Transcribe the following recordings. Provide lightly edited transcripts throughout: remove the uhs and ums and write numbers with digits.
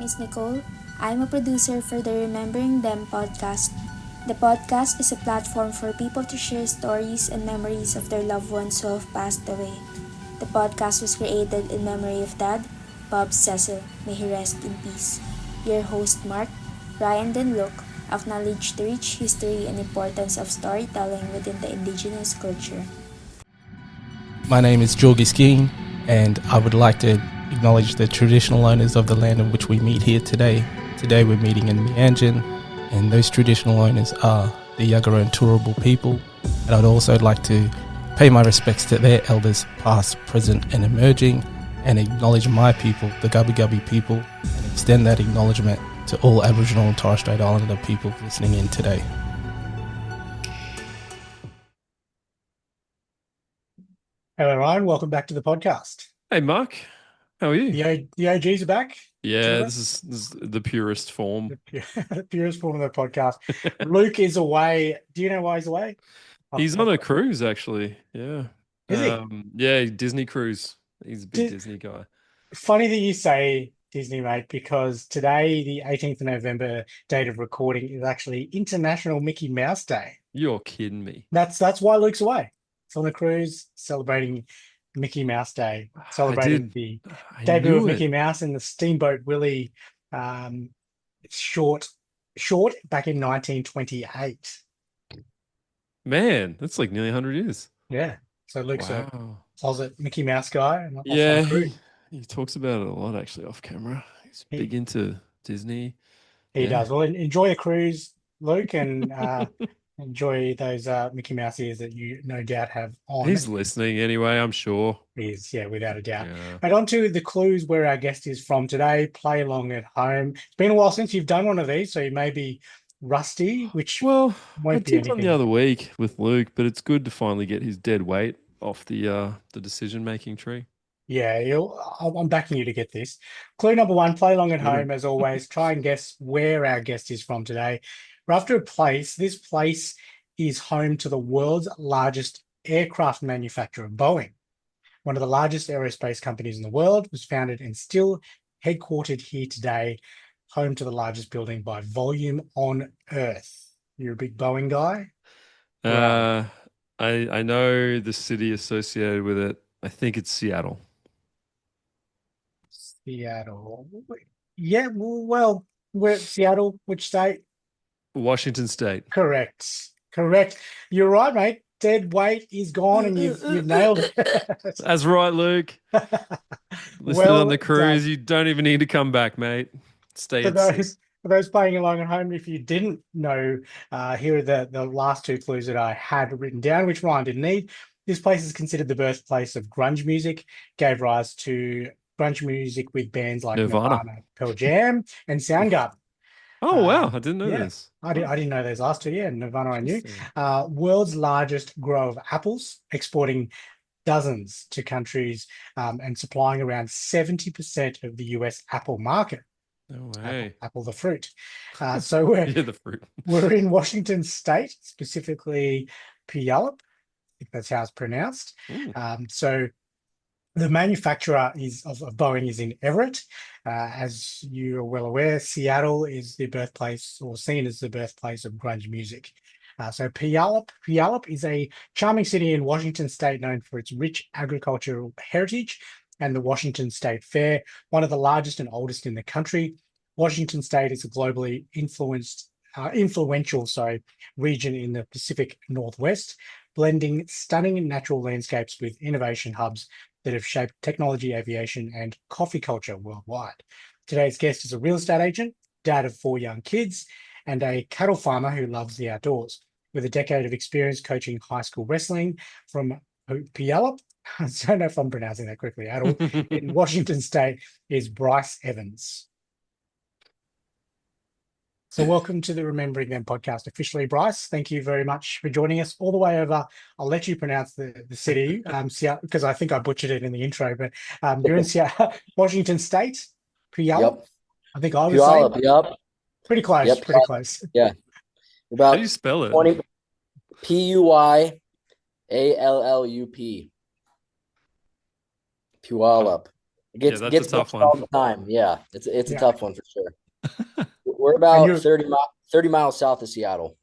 name is Nicole. I'm a producer for the Remembering Them podcast. The podcast is a platform for people to share stories and memories of their loved ones who have passed away. The podcast was created in memory of Dad, Bob Cecil. May he rest in peace. Your host, Mark, Ryan, and Luke acknowledge the rich history and importance of storytelling within the indigenous culture. My name is Jorgi Skeen, and I would like to acknowledge the traditional owners of the land in which we meet here today. Today we're meeting in Meanjin, and those traditional owners are the Yagara and Turrbal people. And I'd also like to pay my respects to their elders, past, present and emerging, and acknowledge my people, the Gubbi Gubbi people, and extend that acknowledgement to all Aboriginal and Torres Strait Islander people listening in today. Hello, Ryan. Welcome back to the podcast. Hey, Mark. How are you? The OGs are back. Yeah, this is the purest form. The purest form of the podcast. Luke is away. Do you know why he's away? He's on a cruise, actually. Yeah. Is he? Yeah, Disney cruise. He's a big Disney guy. Funny that you say Disney, mate, because today, the 18th of November date of recording, is actually International Mickey Mouse Day. You're kidding me. That's why Luke's away. It's on the cruise, celebrating Mickey Mouse Day, celebrating the debut of Mickey Mouse in the Steamboat Willie short back in 1928. Man, that's like nearly 100 years. Yeah. So Luke's a closet Mickey Mouse guy. Yeah, he talks about it a lot, actually, off camera. He's big into Disney. He does. Well, enjoy the cruise, Luke, and enjoy those Mickey Mouse ears that you no doubt have on. He's listening anyway, I'm sure. He is, yeah, without a doubt. Yeah. But on to the clues where our guest is from today. Play along at home. It's been a while since you've done one of these, so you may be rusty, which I won't be did anything. one the other week with Luke, but it's good to finally get his dead weight off the decision-making tree. Yeah, I'm backing you to get this. Clue number one, play along at home, as always. Try and guess where our guest is from today. We're after a place. This place is home to the world's largest aircraft manufacturer, Boeing. One of the largest aerospace companies in the world, was founded and still headquartered here today, home to the largest building by volume on Earth. You're a big Boeing guy? I know the city associated with it. I think it's Seattle. Seattle. Yeah, well, we're Seattle. Which state? Washington State. Correct. You're right, mate. Dead weight is gone, and you've nailed it. That's right, Luke. Listen on the cruise. You don't even need to come back, mate. Stay at sea. For those playing along at home, if you didn't know, here are the last two clues that I had written down, which Ryan didn't need. This place is considered the birthplace of grunge music, gave rise to grunge music with bands like Nirvana, Pearl Jam, and Soundgarden. Oh, wow. I didn't know this. I didn't know those last two. Yeah, Nirvana I knew. World's largest grower of apples, exporting dozens to countries and supplying around 70% of the US apple market. No way. Apple the fruit. So we're the fruit. We're in Washington State, specifically Puyallup, if that's how it's pronounced. So the manufacturer of Boeing is in Everett. As you are well aware, Seattle is the birthplace, or seen as the birthplace, of grunge music. So Puyallup is a charming city in Washington State known for its rich agricultural heritage and the Washington State Fair, one of the largest and oldest in the country. Washington State is a globally influential region in the Pacific Northwest, blending stunning natural landscapes with innovation hubs that have shaped technology, aviation, and coffee culture worldwide. Today's guest is a real estate agent, dad of 4 young kids, and a cattle farmer who loves the outdoors. With a decade of experience coaching high school wrestling from Puyallup, I don't know if I'm pronouncing that correctly at all, in Washington State, is Bryce Evans. So welcome to the Remembering Them podcast officially, Bryce. Thank you very much for joining us all the way over. I'll let you pronounce the city, Seattle, because I think I butchered it in the intro, but you're in Seattle, Washington State, Puyallup. Yep. I think I was Puyallup, saying. yep. Pretty close, Yep. pretty close. Yeah. How do you spell it? Puyallup. Puyallup. It Yeah, gets that's a gets tough worse one. all the time. Yeah, it's a Yeah. tough one for sure. We're And about you're 30 miles south of Seattle.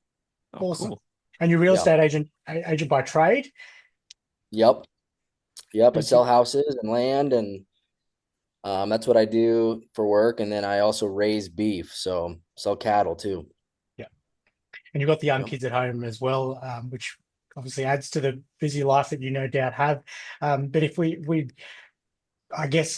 Oh, awesome. cool. And you're real Yeah. estate agent by trade. Yep. Yep. I Did you? sell houses and land, and that's what I do for work. And then I also raise beef, so sell cattle too. Yeah. And you've got the young Yep. kids at home as well, which obviously adds to the busy life that you no doubt have. But if we I guess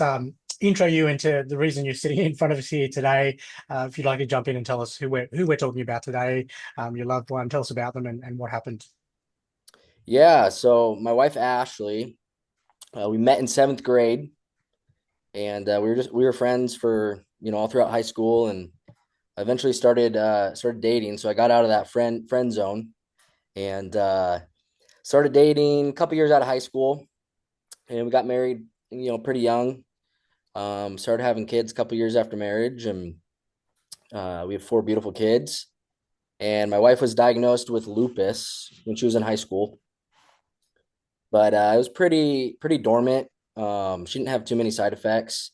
intro you into the reason you're sitting in front of us here today. If you'd like to jump in and tell us who we're talking about today, your loved one, tell us about them and what happened. Yeah. So my wife Ashley, we met in seventh grade, and we were friends for all throughout high school, and eventually started dating. So I got out of that friend zone and started dating a couple years out of high school, and we got married, pretty young. Started having kids a couple years after marriage, and we have four beautiful kids. And my wife was diagnosed with lupus when she was in high school, but it was pretty dormant. She didn't have too many side effects,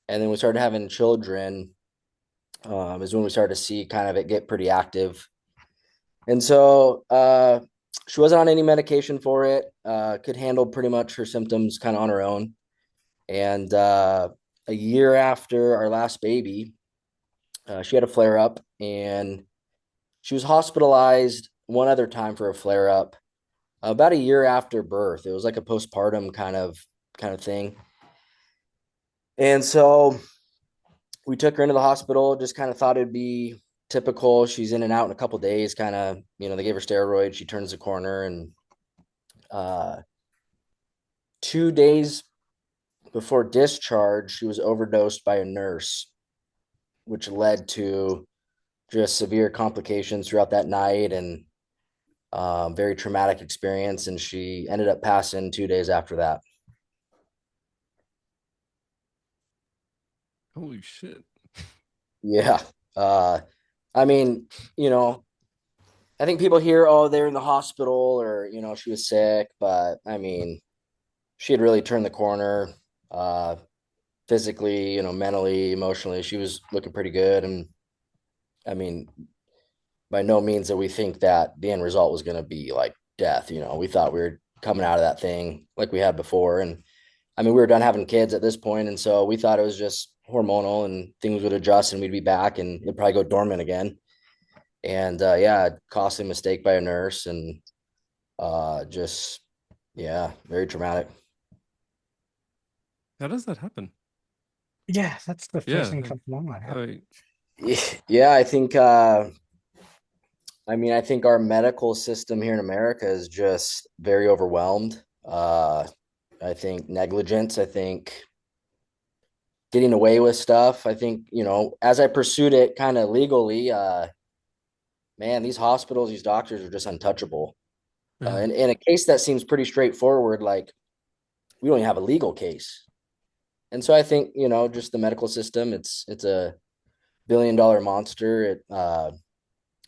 and then we started having children. Is when we started to see kind of it get pretty active. And so she wasn't on any medication for it, could handle pretty much her symptoms kind of on her own. And a year after our last baby, she had a flare up, and she was hospitalized one other time for a flare up about a year after birth. It was like a postpartum kind of thing. And so we took her into the hospital, just kind of thought it'd be typical. She's in and out in a couple of days, kind of, they gave her steroids. She turns the corner, and uh, 2 days before discharge, she was overdosed by a nurse, which led to just severe complications throughout that night, and very traumatic experience. And she ended up passing 2 days after that. Holy shit. Yeah. I mean, you know, I think people hear, oh, they're in the hospital, or, she was sick, but I mean, she had really turned the corner, uh, physically, mentally, emotionally. She was looking pretty good. And I mean, by no means that we think that the end result was going to be like death. We thought we were coming out of that thing like we had before. And I mean, we were done having kids at this point, and so we thought it was just hormonal and things would adjust and we'd be back and it'd probably go dormant again. And yeah, costly mistake by a nurse, and just yeah, very traumatic. How does that happen? Yeah, that's the first Yeah. thing that comes to mind. I mean, Yeah, I think I think our medical system here in America is just very overwhelmed. I think negligence, I think getting away with stuff. I think, as I pursued it kind of legally, man, these hospitals, these doctors are just untouchable. yeah. And in a case that seems pretty straightforward, like we don't even have a legal case. And so I think, just the medical system, it's a billion-dollar monster.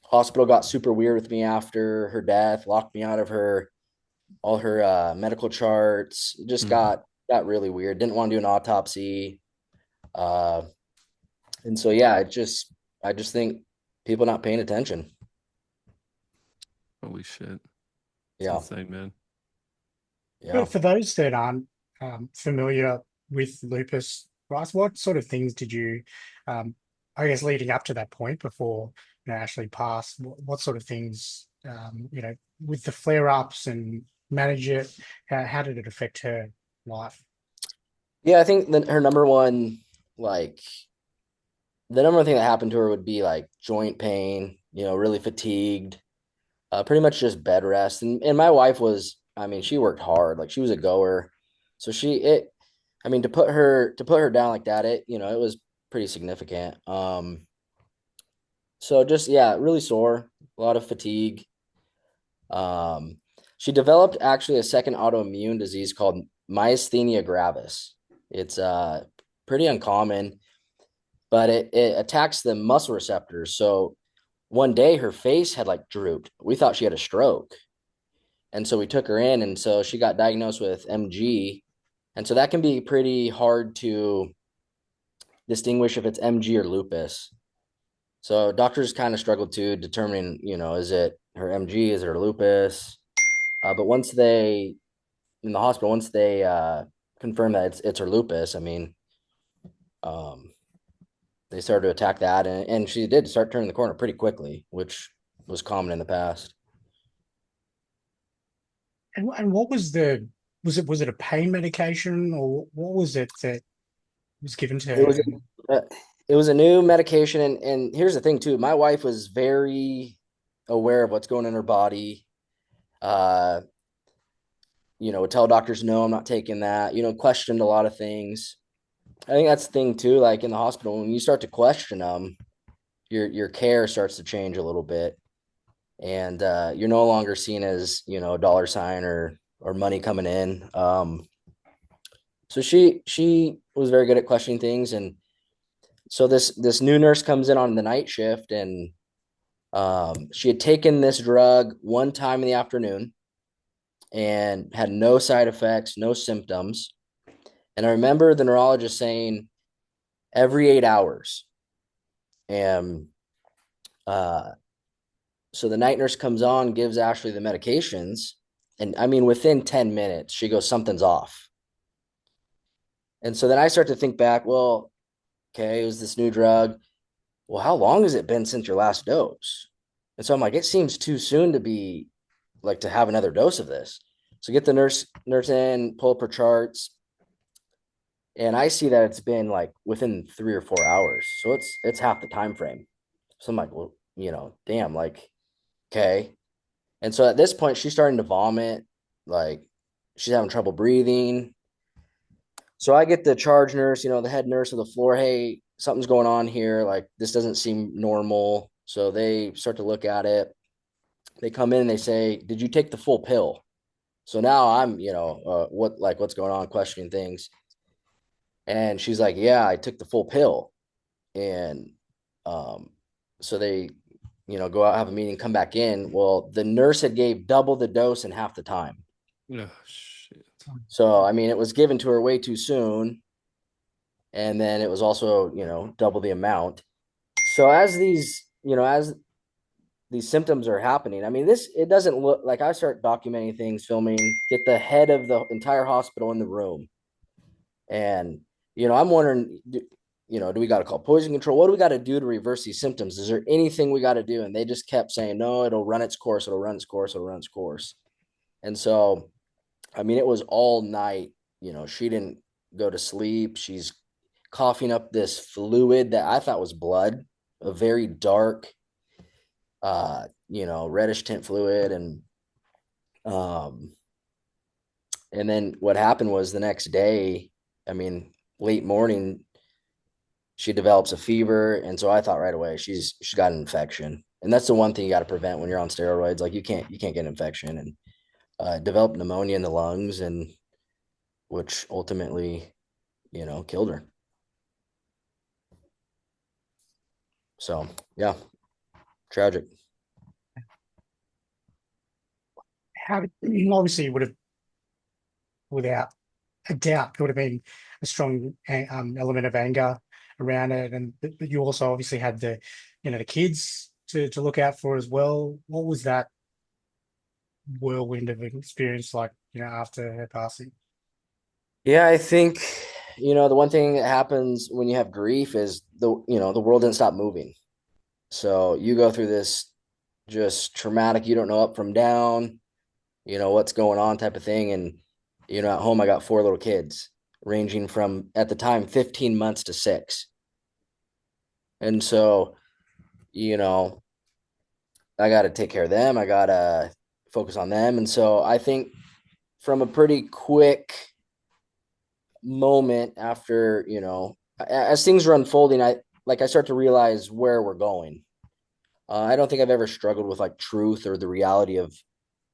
Hospital got super weird with me after her death, locked me out of all her medical charts. It just Mhm. got really weird. Didn't want to do an autopsy. Uh, and so yeah, I just think people not paying attention. Holy shit. It's Yeah. insane, man. Yeah. But for those that aren't familiar with lupus, Bryce, what sort of things did you, I guess, leading up to that point before Ashley passed? What sort of things, with the flare-ups and manage it? How did it affect her life? Yeah, I think that her number one, like the number one thing that happened to her would be like joint pain, really fatigued, pretty much just bed rest. And my wife was, I mean, she worked hard, like she was a goer. So I mean, to put her down like that, it was pretty significant. So just, yeah, really sore, a lot of fatigue. Um, she developed actually a second autoimmune disease called myasthenia gravis. It's pretty uncommon, but it attacks the muscle receptors. So one day her face had like drooped. We thought she had a stroke. And so we took her in, and so she got diagnosed with MG. And so that can be pretty hard to distinguish if it's MG or lupus. So doctors kind of struggle to determining, is it her MG, is it her lupus? But once they, in the hospital, once they confirm that it's her lupus, I mean, um, they started to attack that, and she did start turning the corner pretty quickly, which was common in the past. And what was was it a pain medication, or what was it that was given to It her? was uh, it was a new medication, and here's the thing too. My wife was very aware of what's going in her body. Uh, would tell doctors, no, I'm not taking that. Questioned a lot of things. I think that's the thing too. Like in the hospital, when you start to question them, your care starts to change a little bit, and you're no longer seen as a dollar sign or money coming in. So she was very good at questioning things, and so this new nurse comes in on the night shift, and she had taken this drug one time in the afternoon and had no side effects, no symptoms. And I remember the neurologist saying every 8 hours. And so the night nurse comes on, gives Ashley the medications. And I mean, within 10 minutes, she goes, something's off. And so then I start to think back, well, okay, it was this new drug. Well, how long has it been since your last dose? And so I'm like, it seems too soon to be like to have another dose of this. So get the nurse in, pull up her charts, and I see that it's been like within 3 or 4 hours. So it's half the time frame. So I'm like, well, damn, like, okay. And so at this point, she's starting to vomit, like she's having trouble breathing. So I get the charge nurse, the head nurse of the floor, hey, something's going on here. Like this doesn't seem normal. So they start to look at it. They come in and they say, did you take the full pill? So now I'm, what's going on, questioning things. And she's like, yeah, I took the full pill. And so they, go out, have a meeting, come back in. Well, the nurse had gave double the dose in half the time. Oh, shit. So, I mean, it was given to her way too soon. And then it was also, double the amount. So as these symptoms are happening, I mean, it doesn't look like, I start documenting things, filming, get the head of the entire hospital in the room. And, I'm wondering, do we got to call poison control? What do we got to do to reverse these symptoms? Is there anything we got to do? And they just kept saying, no, it'll run its course. It'll run its course. It'll run its course. And so, I mean, it was all night. She didn't go to sleep. She's coughing up this fluid that I thought was blood, a very dark, reddish tint fluid. And then what happened was the next day, I mean, late morning, she develops a fever. And so I thought right away, she's got an infection. And that's the one thing you got to prevent when you're on steroids. Like you can't get an infection, and developed pneumonia in the lungs, and which ultimately, killed her. So yeah, tragic. How obviously it would have, without a doubt, there would have been a strong element of anger around it, and but you also obviously had the kids to look out for as well. What was that whirlwind of an experience like, after her passing? Yeah, I think, the one thing that happens when you have grief is the world didn't stop moving. So you go through this just traumatic, you don't know up from down, what's going on type of thing. And, at home, I got 4 little kids ranging from, at the time, 15 months to 6. And so, I got to take care of them. I got to focus on them. And so I think from a pretty quick moment after, as things are unfolding, I start to realize where we're going. I don't think I've ever struggled with like truth or the reality of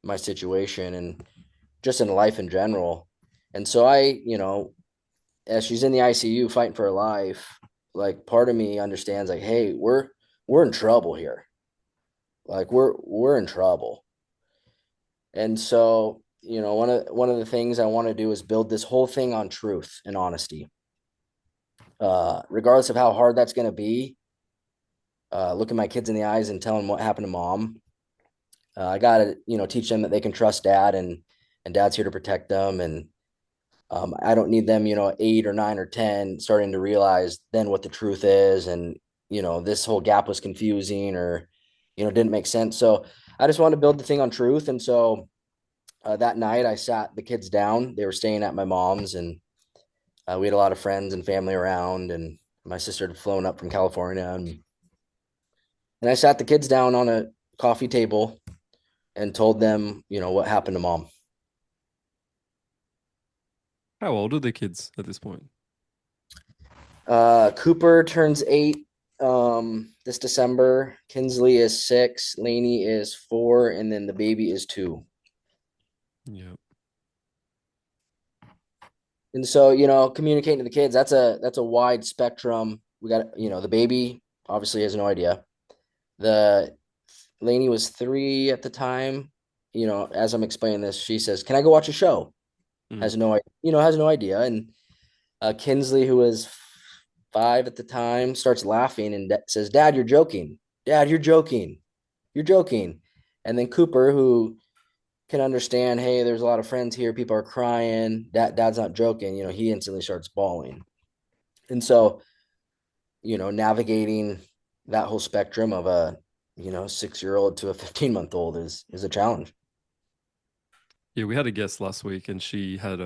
my situation and just in life in general. And so as she's in the ICU fighting for her life, like part of me understands like, hey, we're in trouble here. Like we're in trouble. And so one of the things I want to do is build this whole thing on truth and honesty. Regardless of how hard that's going to be, looking my kids in the eyes and telling them what happened to mom. I got to, teach them that they can trust dad, and dad's here to protect them. And I don't need them, 8 or 9 or 10 starting to realize then what the truth is. And, this whole gap was confusing or, didn't make sense. So I just wanted to build the thing on truth. And so that night I sat the kids down. They were staying at my mom's, and we had a lot of friends and family around, and my sister had flown up from California. And I sat the kids down on a coffee table and told them, what happened to mom. How old are the kids at this point? Cooper turns 8 this December. Kinsley is 6. Lainey is 4, and then the baby is 2. Yeah. And so, communicating to the kids, that's a wide spectrum. We got, the baby obviously has no idea. The Lainey was 3 at the time. As I'm explaining this, she says, "Can I go watch a show?" Has no idea. And Kinsley, who was 5 at the time, starts laughing and says, "Dad, you're joking. Dad, you're joking. You're joking." And then Cooper, who can understand, hey, there's a lot of friends here, people are crying, dad's not joking, he instantly starts bawling. And so, navigating that whole spectrum of a 6-year-old to a 15-month-old is a challenge. Yeah, we had a guest last week, and she had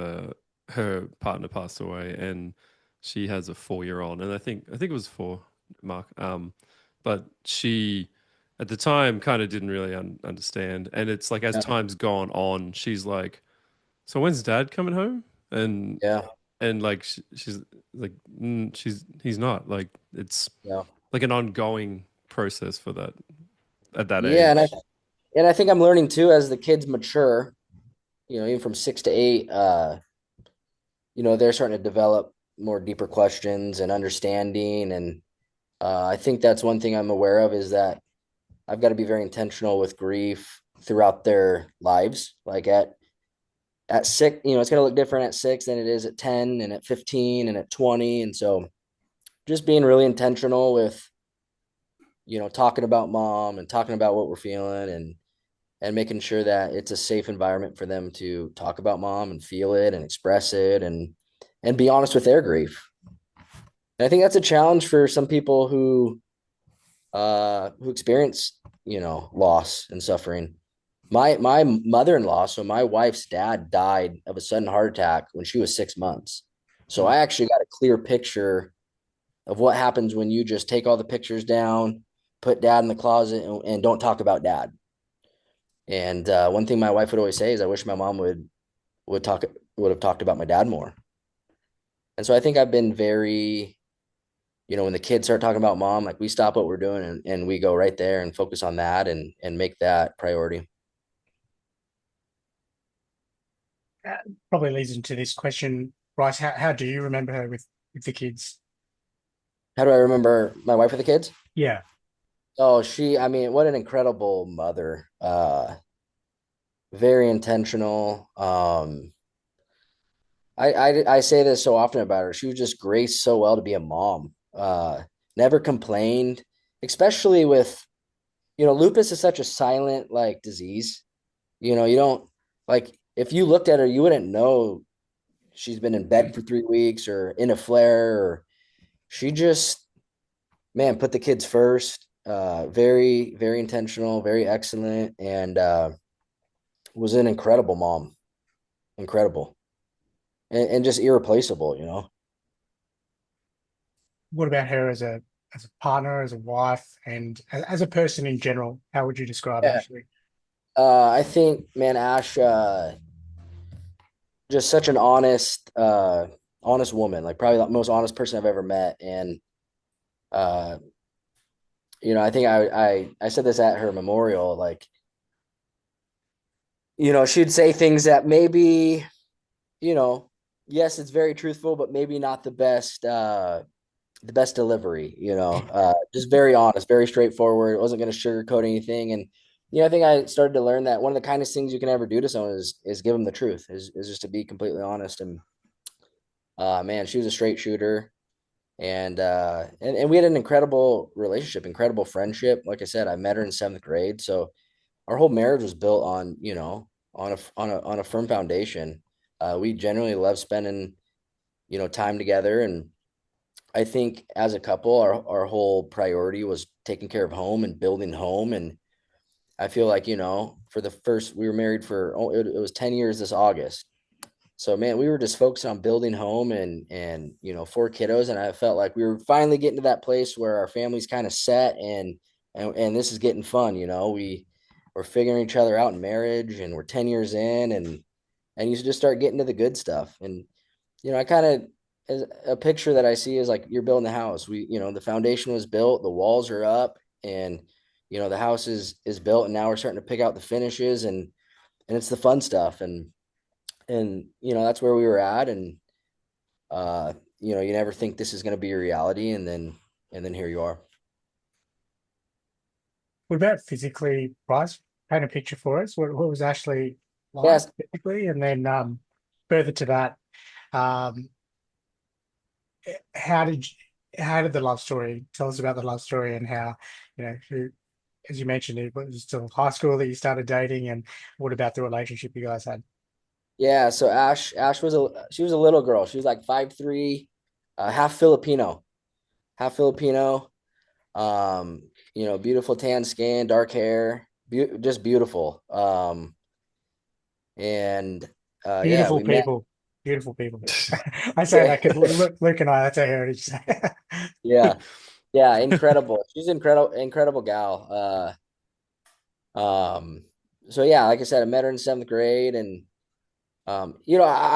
her partner passed away, and she has a 4-year-old, and I think it was 4, Mark. But she at the time kind of didn't really understand, and it's like as Yeah. time's gone on, she's like, "So when's Dad coming home?" And Yeah. like she's like, he's not, like, it's Yeah. like an ongoing process for that at that Yeah. age. And I think I'm learning too, as the kids mature, even from 6 to 8, they're starting to develop more deeper questions and understanding. And I think that's one thing I'm aware of, is that I've got to be very intentional with grief throughout their lives. Like at 6, it's going to look different at 6 than it is at 10 and at 15 and at 20. And so just being really intentional with, talking about mom and talking about what we're feeling, and making sure that it's a safe environment for them to talk about mom and feel it and express it, and be honest with their grief. And I think that's a challenge for some people who experience, loss and suffering. My mother-in-law, so my wife's dad, died of a sudden heart attack when she was 6 months. So I actually got a clear picture of what happens when you just take all the pictures down, put dad in the closet, and don't talk about dad. And one thing my wife would always say is, I wish my mom would have talked about my dad more. And so I think I've been very, when the kids start talking about mom, like, we stop what we're doing and we go right there and focus on that, and make that priority. Probably leads into this question, Bryce. How do you remember her with the kids? How do I remember my wife with the kids? Yeah. Oh, what an incredible mother. Very intentional. I say this so often about her. She was just graced so well to be a mom. Never complained, especially with, lupus is such a silent, like, disease. You don't, like, if you looked at her, you wouldn't know she's been in bed for 3 weeks or in a flare, or she just, man, put the kids first. Very, very intentional, very excellent, and was an incredible mom. Incredible. And just irreplaceable. What about her as a partner, as a wife, and as a person in general? How would you describe Yeah. Ashley? I think, man, Ash, just such an honest woman, like probably the most honest person I've ever met. And, uh, I think I said this at her memorial, like, she'd say things that maybe, yes, it's very truthful, but maybe not the best delivery, just very honest, very straightforward. It wasn't going to sugarcoat anything. And I think I started to learn that one of the kindest things you can ever do to someone is give them the truth, is just to be completely honest. And man, she was a straight shooter, and we had an incredible relationship, incredible friendship. Like I said, I met her in seventh grade, so our whole marriage was built on, on a firm foundation. We generally love spending, time together, and I think as a couple, our whole priority was taking care of home and building home. And I feel like, for the first, we were married for, it was 10 years this August. So man, we were just focused on building home and, four kiddos. And I felt like we were finally getting to that place where our family's kind of set and this is getting fun. We're figuring each other out in marriage, and we're 10 years in, and you just start getting to the good stuff. And, I kind of, as a picture that I see is like you're building the house. The foundation was built, the walls are up, and the house is built, and now we're starting to pick out the finishes, and it's the fun stuff. And that's where we were at. And you never think this is going to be a reality, and then here you are. What about physically, Bryce? Paint a picture for us. What was Ashley like Yes. physically? And then further to that, um, how did how did the love story tell us about the love story and how, who, as you mentioned, it was still high school that you started dating, and what about the relationship you guys had? Yeah, so Ash she was a little girl. She was like 5'3", half Filipino, half Filipino. Beautiful tan skin, dark hair, just beautiful. And yeah, Beautiful we met. people, beautiful people. I say Yeah, that because Luke and I, that's our heritage. yeah, yeah, incredible. She's incredible, incredible gal. So yeah, like I said, I met her in seventh grade, and I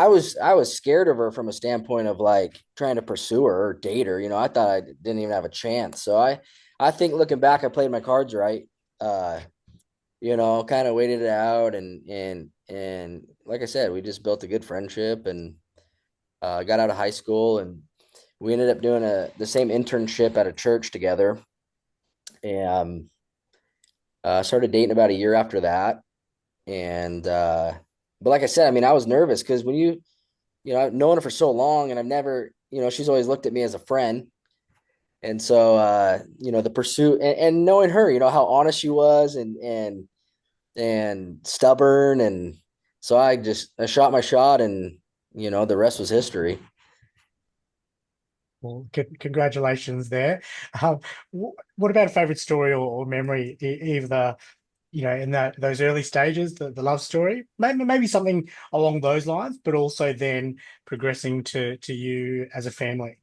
was scared of her from a standpoint of like trying to pursue her or date her. I thought I didn't even have a chance. So I think looking back, I played my cards right. Uh, kind of waited it out, and like I said, we just built a good friendship, and got out of high school, and we ended up doing the same internship at a church together, and started dating about a year after that. And but like I said, I mean, I was nervous because when I've known her for so long, and I've never, she's always looked at me as a friend. And so, the pursuit, and knowing her, how honest she was, and stubborn. And so I shot my shot, and, the rest was history. Well, congratulations there. Um, what about a favorite story or memory, either in those early stages, the love story, maybe something along those lines, but also then progressing to you as a family.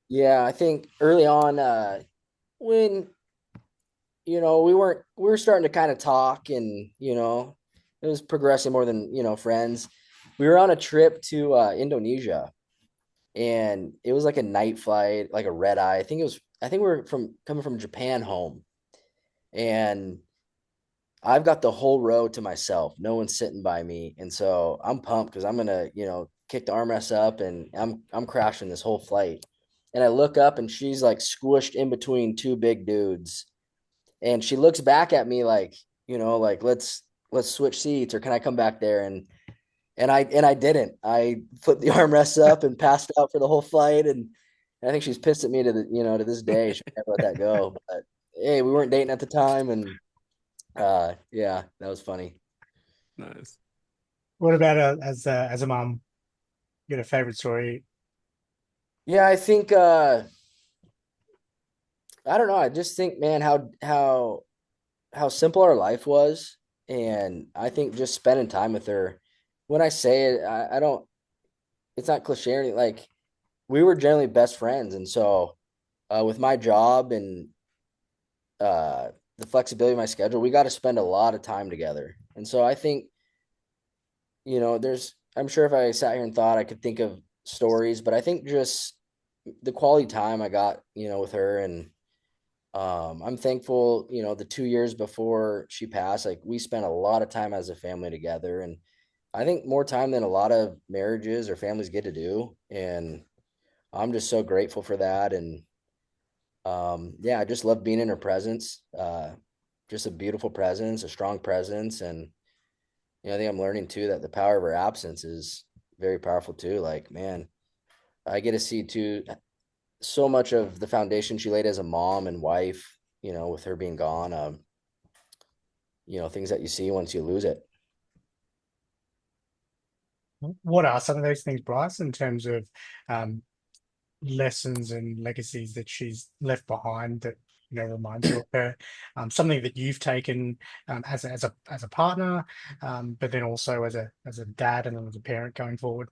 Yeah, I think early on, when, we were starting to kind of talk, and, it was progressing more than, friends. We were on a trip to Indonesia, and it was like a night flight, like a red eye. I think we were coming from Japan home, and I've got the whole row to myself. No one's sitting by me. And so I'm pumped because I'm gonna, kick the armrest up, and I'm crashing this whole flight. And I look up, and she's like squished in between two big dudes. And she looks back at me like, like let's switch seats, or can I come back there? And I didn't. I flipped the armrests up and passed out for the whole flight. And I think she's pissed at me to this day. She never let that go. But hey, we weren't dating at the time, and yeah, that was funny. Nice. What about as a mum? You got a favorite story? Yeah, I think I don't know. I just think, man, how simple our life was. And I think just spending time with her, when I say it, I don't, it's not cliche or anything. Like, we were generally best friends. And so with my job and uh the flexibility of my schedule, we got to spend a lot of time together. And so I think, I'm sure if I sat here and thought, I could think of stories, but I think just the quality time I got, with her. And I'm thankful, the 2 years before she passed, like we spent a lot of time as a family together. And I think more time than a lot of marriages or families get to do. And I'm just so grateful for that. And yeah, I just love being in her presence. just a beautiful presence, a strong presence. And, I think I'm learning too that the power of her absence is very powerful too. Like, man, I get to see too so much of the foundation she laid as a mom and wife, with her being gone. Things that you see once you lose it. What are some of those things, Bryce, in terms of um, lessons and legacies that she's left behind that reminds you of her? Something that you've taken as a partner, but then also as a dad and then as a parent going forward.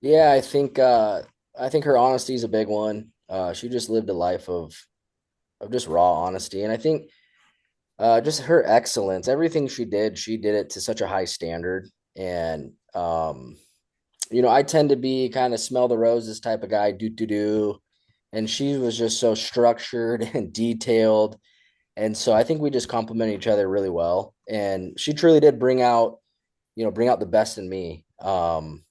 Yeah, I think her honesty is a big one. She just lived a life of just raw honesty, and I think just her excellence. Everything she did it to such a high standard. And I tend to be kind of smell the roses type of guy, do, and she was just so structured and detailed. And so I think we just complement each other really well. And she truly did bring out the best in me. And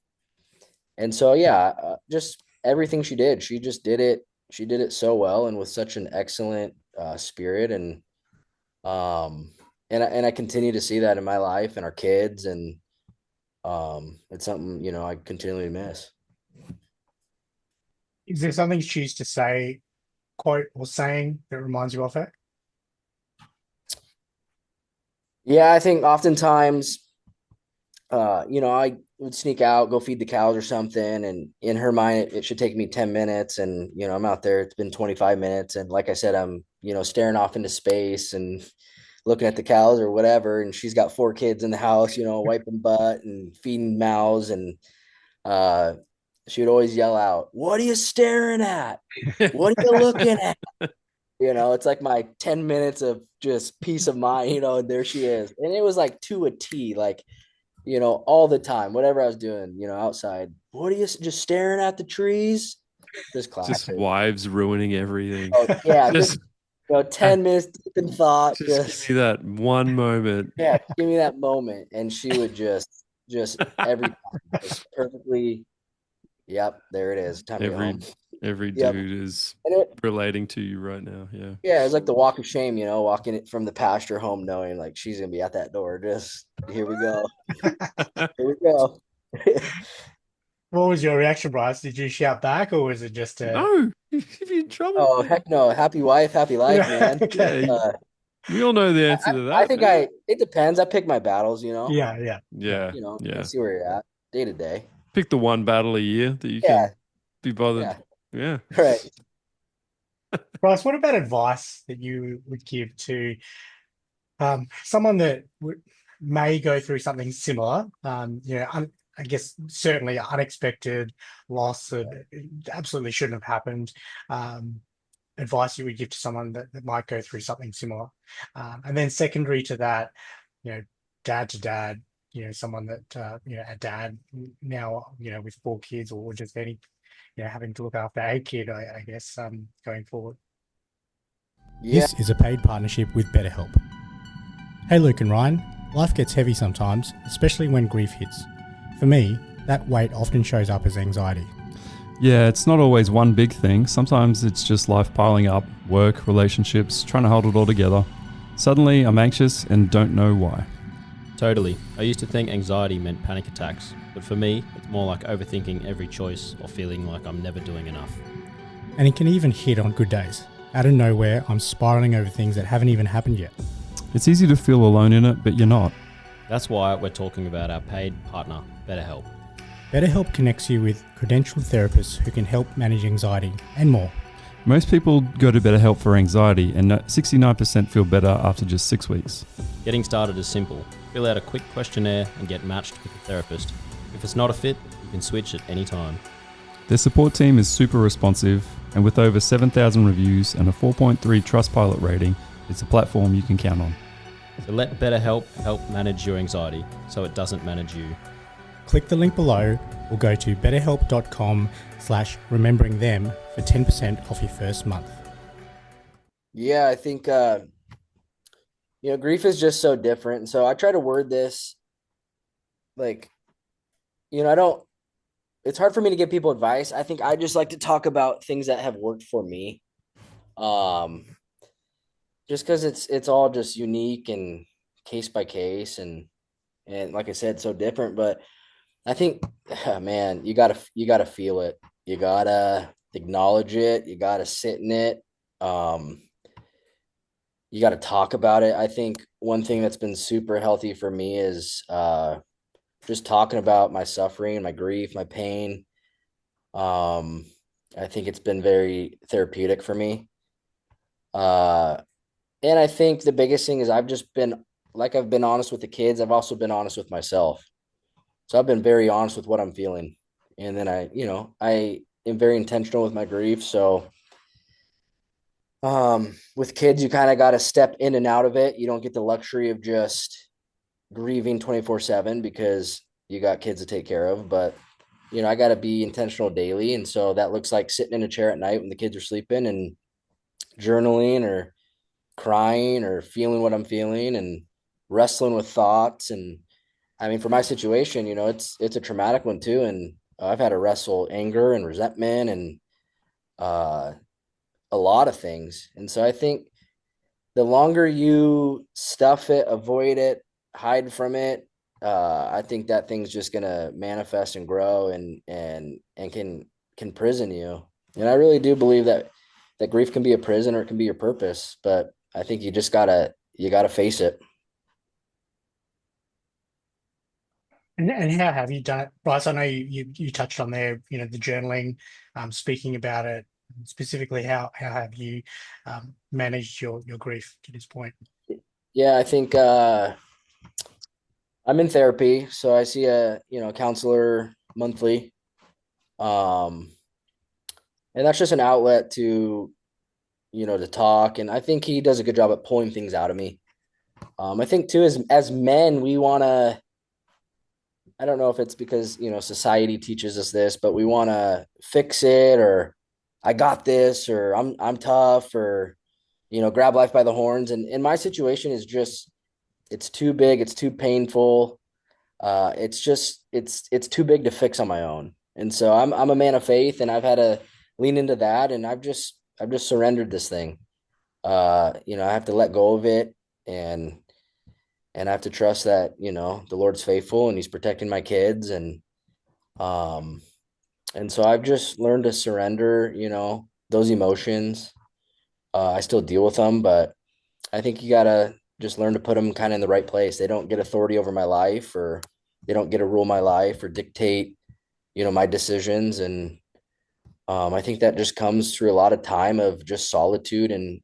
so, yeah, just everything she just did it. She did it so well and with such an excellent spirit. Um, and I continue to see that in my life and our kids. And it's something, I continually miss. Is there something she used to say, quote, or saying that reminds you of her? Yeah, I think oftentimes, I would sneak out, go feed the cows or something. And in her mind, it should take me 10 minutes. And, I'm out there, it's been 25 minutes. And like I said, I'm, staring off into space and looking at the cows or whatever. And she's got 4 kids in the house, wiping butt and feeding mouths. And uh, she would always yell out, "What are you staring at? What are you looking at?" It's like my 10 minutes of just peace of mind, and there she is. And it was like to a T, like, all the time, whatever I was doing, outside. What are you just staring at the trees? Just Just classic. wives ruining everything. Oh, yeah, Just just 10 minutes deep in thought. just give me that one moment. Yeah, give me that moment. And she would just every time, just perfectly. Yep, there it is. Time to go home. Every Yep. dude is And relating to you right now. Yeah. yeah, it's like the walk of shame, walking it from the pasture home, knowing like she's gonna be at that door. Just here we go. Here we go. What was your reaction, Bryce? Did you shout back, or was it just No, if you in trouble. Oh, heck no. Happy wife, happy life, man. Okay. Yeah, we all know the answer to that. I think it depends. I pick my battles, Yeah, yeah. Yeah, I see where you're at day to day. Pick the one battle a year that you Yeah. can be bothered. Yeah. Yeah. Right. Bryce, what about advice that you would give to someone that may go through something similar? I guess certainly unexpected loss that absolutely shouldn't have happened. Advice you would give to someone that might go through something similar. And then secondary to that, dad to dad, someone that, a dad now, with 4 kids or just any, having to look after a kid, I guess, going forward. Yeah. This is a paid partnership with BetterHelp. Hey Luke and Ryan, life gets heavy sometimes, especially when grief hits. For me, that weight often shows up as anxiety. Yeah, it's not always one big thing. Sometimes it's just life piling up, work, relationships, trying to hold it all together. Suddenly, I'm anxious and don't know why. Totally. I used to think anxiety meant panic attacks, but for me, it's more like overthinking every choice or feeling like I'm never doing enough. And it can even hit on good days. Out of nowhere, I'm spiraling over things that haven't even happened yet. It's easy to feel alone in it, but you're not. That's why we're talking about our paid partner, BetterHelp. BetterHelp connects you with credentialed therapists who can help manage anxiety and more. Most people go to BetterHelp for anxiety, and 69% feel better after just 6 weeks. Getting started is simple. Fill out a quick questionnaire and get matched with a therapist. If it's not a fit, you can switch at any time. Their support team is super responsive, and with over 7,000 reviews and a 4.3 Trustpilot rating, it's a platform you can count on. So let BetterHelp help manage your anxiety so it doesn't manage you. Click the link below or go to betterhelp.com/rememberingthem for 10% off your first month. Yeah, I think grief is just so different. And so I try to word this like, I don't it's hard for me to give people advice. I think I just like to talk about things that have worked for me. just because it's all just unique and case by case, and like I said, so different. But I think, man, you gotta feel it. You gotta acknowledge it. You gotta sit in it. Um, you gotta talk about it. I think one thing that's been super healthy for me is just talking about my suffering, my grief, my pain. Um, I think it's been very therapeutic for me. Uh, and I think the biggest thing is I've been honest with the kids. I've also been honest with myself. So I've been very honest with what I'm feeling. And then I am very intentional with my grief. So with kids, you kind of got to step in and out of it. You don't get the luxury of just grieving 24/7 because you got kids to take care of. But I got to be intentional daily. And so that looks like sitting in a chair at night when the kids are sleeping and journaling or crying or feeling what I'm feeling and wrestling with thoughts. And I mean, for my situation, it's a traumatic one too. And I've had to wrestle anger and resentment and uh, a lot of things. And so I think the longer you stuff it, avoid it, hide from it, I think that thing's just gonna manifest and grow and can prison you. And I really do believe that grief can be a prison or it can be your purpose. But I think you gotta face it. And how have you done it, Bryce? I know you touched on there, the journaling, speaking about it specifically. How have you managed your grief to this point? Yeah, I think I'm in therapy, so I see a counselor monthly. Um, and that's just an outlet to talk. And I think he does a good job at pulling things out of me. I think too, as men, we want to. I don't know if it's because society teaches us this, but we want to fix it, or I got this, or I'm tough, or grab life by the horns. And my situation is just it's too big, it's too painful. It's too big to fix on my own. And so I'm a man of faith, and I've had to lean into that, and I've just surrendered this thing. I have to let go of it, and I have to trust that the Lord's faithful and He's protecting my kids, um and so I've just learned to surrender those emotions. I still deal with them, but I think you gotta just learn to put them kind of in the right place. They don't get authority over my life, or they don't get to rule my life or dictate my decisions. And I think that just comes through a lot of time of just solitude and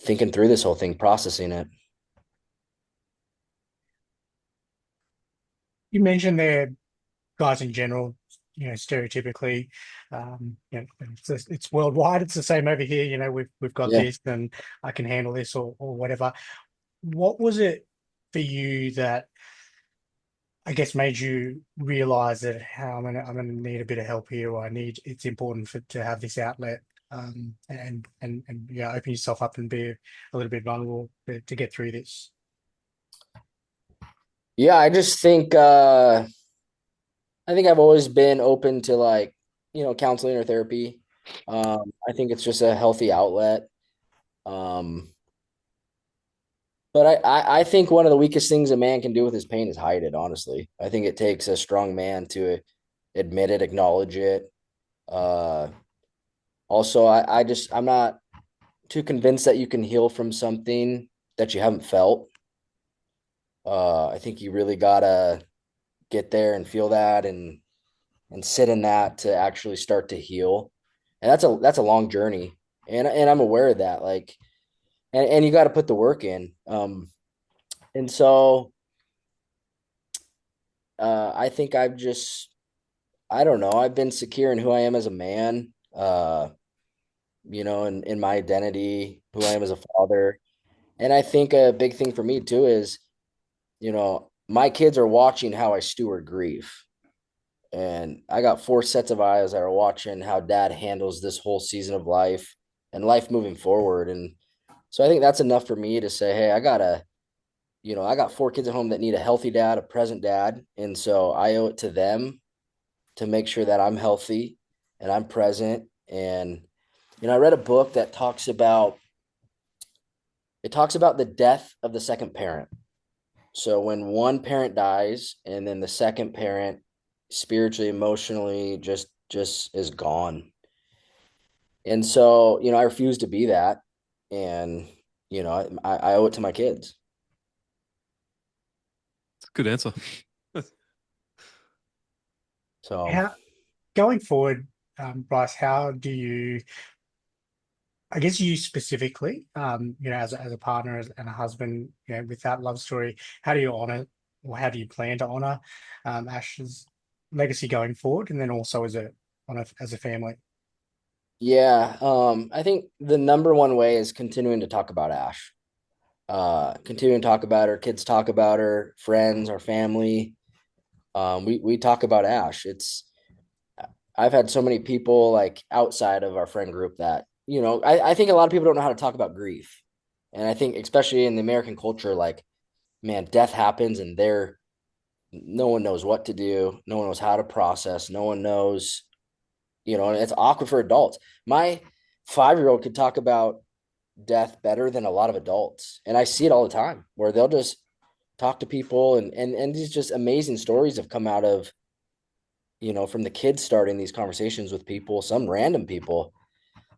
thinking through this whole thing, processing it. You mentioned there, guys in general, stereotypically, it's worldwide. It's the same over here. We've got Yeah. this, and I can handle this, or whatever. What was it for you that I guess made you realize that I'm gonna need a bit of help here, or it's important to have this outlet, and open yourself up and be a little bit vulnerable to get through this. Yeah, I think I've always been open to like, counseling or therapy. I think it's just a healthy outlet. Um, but I think one of the weakest things a man can do with his pain is hide it, honestly. I think it takes a strong man to admit it, acknowledge it. Uh, Also, I'm not too convinced that you can heal from something that you haven't felt. I think you really gotta get there and feel that and sit in that to actually start to heal. And that's a long journey. And I'm aware of that. Like, and you got to put the work in. And so I think I don't know, I've been secure in who I am as a man, in my identity, who I am as a father. And I think a big thing for me too is, my kids are watching how I steward grief. And I got four sets of eyes that are watching how dad handles this whole season of life and life moving forward. And so I think that's enough for me to say, hey, I got four kids at home that need a healthy dad, a present dad. And so I owe it to them to make sure that I'm healthy and I'm present. And I read a book that talks about the death of the second parent. So when one parent dies and then the second parent spiritually, emotionally just is gone. And so, I refuse to be that. And, I owe it to my kids. It's a good answer. So Going forward, Bryce, how do you, I guess you specifically, as a partner and a husband, with that love story, how do you honor, or how do you plan to honor Ash's legacy going forward, and then also as a family? yeah, I think the number one way is continuing to talk about Ash. Continuing to talk about her, kids talk about her, friends, our family. We talk about Ash. I've had so many people like outside of our friend group that, I think a lot of people don't know how to talk about grief. And I think especially in the American culture, like, man, death happens and no one knows what to do. No one knows how to process. No one knows, and it's awkward for adults. My 5-year-old could talk about death better than a lot of adults. And I see it all the time where they'll just talk to people and these just amazing stories have come out of, from the kids starting these conversations with people, some random people.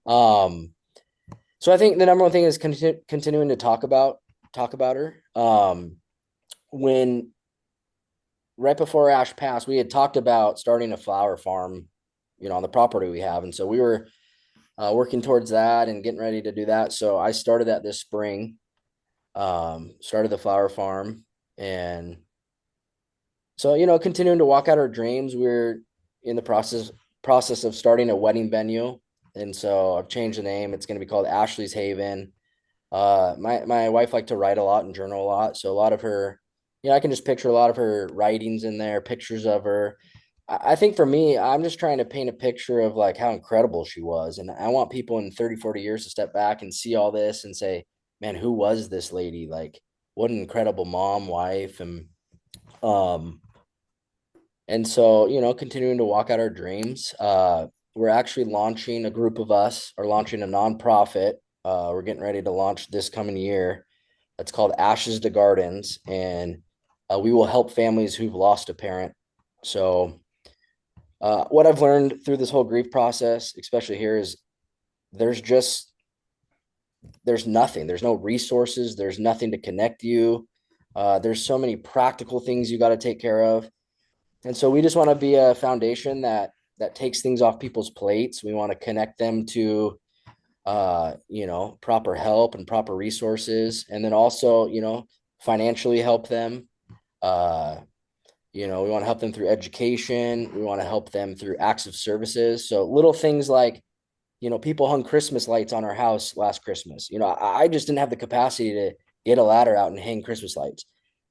So I think the number one thing is continuing to talk about her. When right before Ash passed, we had talked about starting a flower farm, on the property we have. And so we were working towards that and getting ready to do that. So I started that this spring, started the flower farm. And so, continuing to walk out our dreams. We're in the process of starting a wedding venue. And so I've changed the name. It's going to be called Ashley's Haven. My wife liked to write a lot and journal a lot. So a lot of her, I can just picture a lot of her writings in there, pictures of her. I think for me, I'm just trying to paint a picture of like how incredible she was. And I want people in 30, 40 years to step back and see all this and say, man, who was this lady? Like, what an incredible mom, wife. And so, continuing to walk out our dreams. We're actually launching, a group of us are launching a nonprofit. We're getting ready to launch this coming year. It's called Ashes to Gardens, and we will help families who've lost a parent. So what I've learned through this whole grief process, especially here, is there's nothing. There's no resources. There's nothing to connect you. There's so many practical things you got to take care of. And so we just want to be a foundation that takes things off people's plates. We want to connect them to, proper help and proper resources. And then also, financially help them. We want to help them through education. We want to help them through acts of services. So little things like, people hung Christmas lights on our house last Christmas. I just didn't have the capacity to get a ladder out and hang Christmas lights.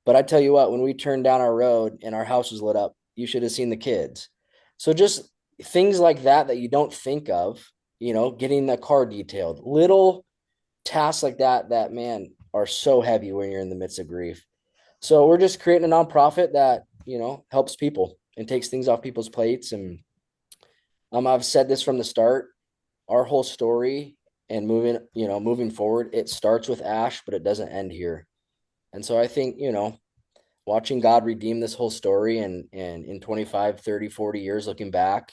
But I tell you what, when we turned down our road and our house was lit up, you should have seen the kids. So just things like that you don't think of, getting the car detailed, little tasks like that, man, are so heavy when you're in the midst of grief. So we're just creating a nonprofit that, helps people and takes things off people's plates. And I've said this from the start, our whole story and moving forward, it starts with Ash, but it doesn't end here. And so I think, watching God redeem this whole story and in 25, 30, 40 years, looking back,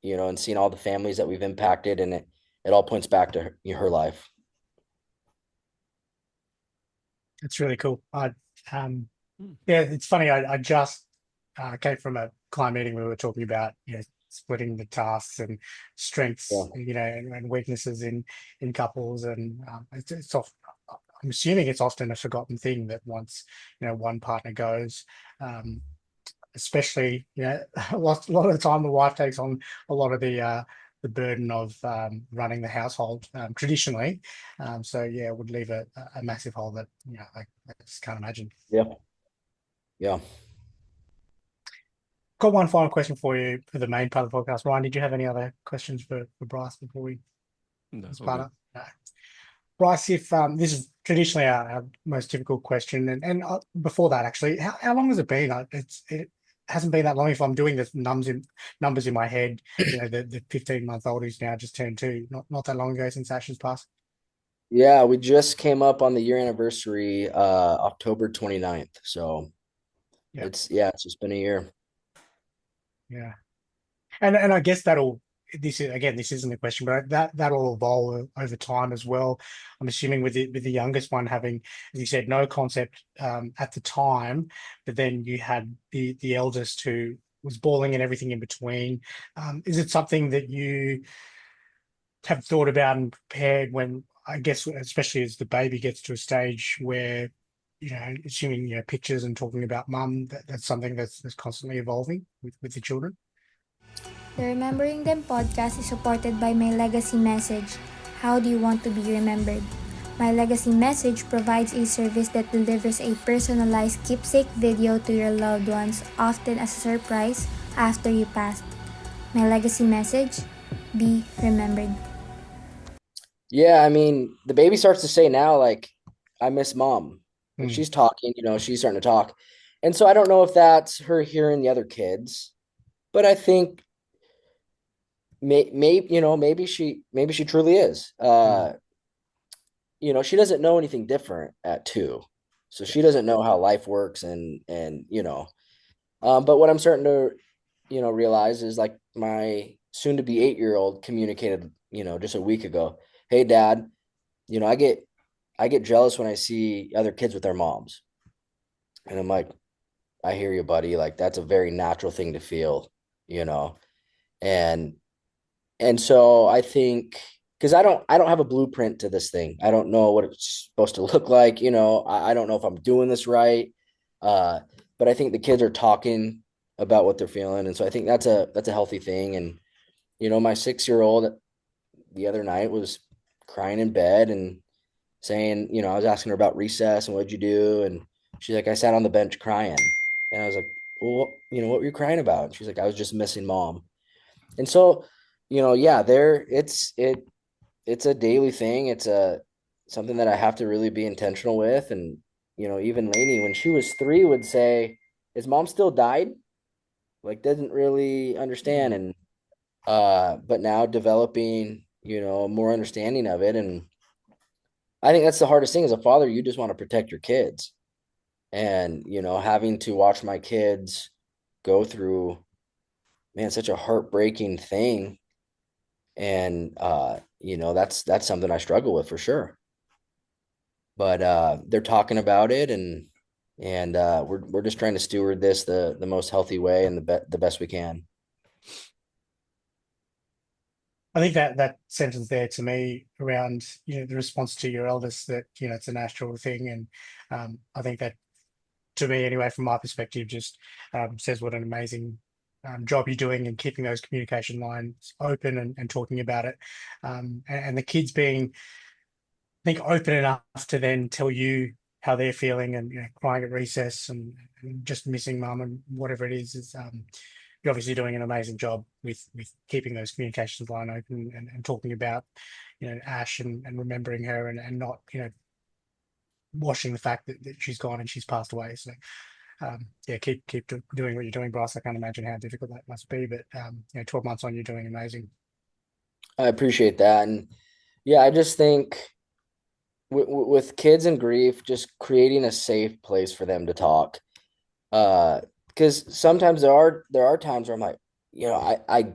and seeing all the families that we've impacted, and it all points back to her life. It's really cool. Yeah, it's funny. I just came from a client meeting where we were talking about, splitting the tasks and strengths, and weaknesses in couples, and it's off. I'm assuming it's often a forgotten thing that once one partner goes, especially a lot of the time the wife takes on a lot of the burden of running the household traditionally. So yeah, it would leave a massive hole that I just can't imagine. Yeah. Got one final question for you for the main part of the podcast. Ryan, did you have any other questions for Bryce before we start up? No. Bryce, if this is traditionally our most typical question, and before that, actually, how long has it been? hasn't been that long. If I'm doing the numbers in my head, the 15-month-old who's now just turned 2, not that long ago since Ash's passed. Yeah, we just came up on the year anniversary, October 29th. So Yeah. it's just been a year. Yeah. And I guess this isn't a question, but that'll evolve over time as well. I'm assuming with the youngest one having, as you said, no concept at the time, but then you had the eldest who was bawling and everything in between. Is it something that you have thought about and prepared when, I guess, especially as the baby gets to a stage where, assuming, pictures and talking about mum, that's something that's constantly evolving with the children? The Remembering Them podcast is supported by My Legacy Message. How do you want to be remembered? My Legacy Message provides a service that delivers a personalized keepsake video to your loved ones, often as a surprise after you pass. My Legacy Message, be remembered. Yeah, I mean, the baby starts to say now, like, I miss mom. Like Mm. she's talking, she's starting to talk. And so I don't know if that's her hearing the other kids, but I think maybe she truly is. She doesn't know anything different at 2. So she doesn't know how life works but what I'm starting to, realize is like my soon to be 8-year-old communicated, just a week ago, "Hey dad, I get jealous when I see other kids with their moms." And I'm like, "I hear you, buddy. Like that's a very natural thing to feel, you know." And so I think because I don't have a blueprint to this thing. I don't know what it's supposed to look like, I don't know if I'm doing this right. Uh, but I think the kids are talking about what they're feeling. And so I think that's a healthy thing. And, my 6-year-old the other night was crying in bed and saying, I was asking her about recess and what'd you do? And she's like, "I sat on the bench crying." And I was like, "Well, what were you crying about?" And she's like, "I was just missing mom." And so, yeah, it's a daily thing. It's something that I have to really be intentional with. And, even Lainey, when she was 3, would say, "Is mom still died?" Like, doesn't really understand. And, but now developing, more understanding of it. And I think that's the hardest thing as a father. You just want to protect your kids. And, having to watch my kids go through, man, such a heartbreaking thing. And, that's something I struggle with for sure. But they're talking about it, and we're just trying to steward this the most healthy way and the best we can. I think that sentence there to me around, the response to your eldest, that, it's a natural thing. And I think that, to me anyway, from my perspective, just says what an amazing job you're doing and keeping those communication lines open and talking about it. And the kids being, I think, open enough to then tell you how they're feeling and, crying at recess and just missing mum and whatever it is you're obviously doing an amazing job with keeping those communications line open and talking about, Ash and remembering her and not, washing the fact that she's gone and she's passed away. So yeah, keep doing what you're doing, Bryce. I can't imagine how difficult that must be, but 12 months on, you're doing amazing. I appreciate that. And yeah, I just think with kids and grief, just creating a safe place for them to talk. Because sometimes there are times where I'm like, I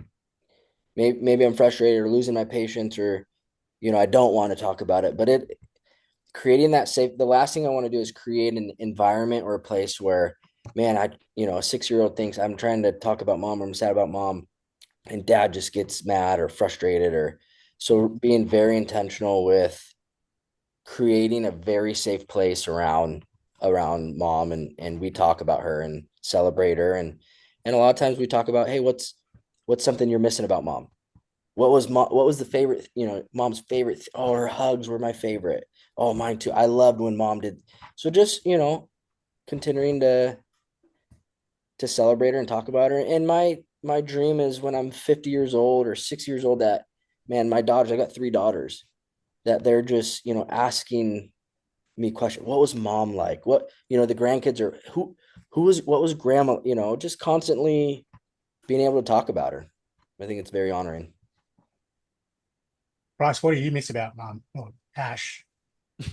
maybe I'm frustrated or losing my patience, or I don't want to talk about it. But creating that safe, the last thing I want to do is create an environment or a place where, man, a 6-year-old thinks I'm trying to talk about mom, or I'm sad about mom, and dad just gets mad or frustrated. Or so being very intentional with creating a very safe place around mom, and we talk about her and celebrate her. And a lot of times we talk about, hey, what's something you're missing about mom? What was the favorite, mom's favorite? Oh, her hugs were my favorite. Oh, mine too. I loved when mom did. So just, continuing to celebrate her and talk about her. And my dream is when I'm 50 years old or 60 years old, that, man, my daughters, I got 3 daughters, that they're just, asking me question, what was mom like? What, the grandkids are what was grandma, just constantly being able to talk about her. I think it's very honoring. Bryce, what do you miss about Mum or Ash?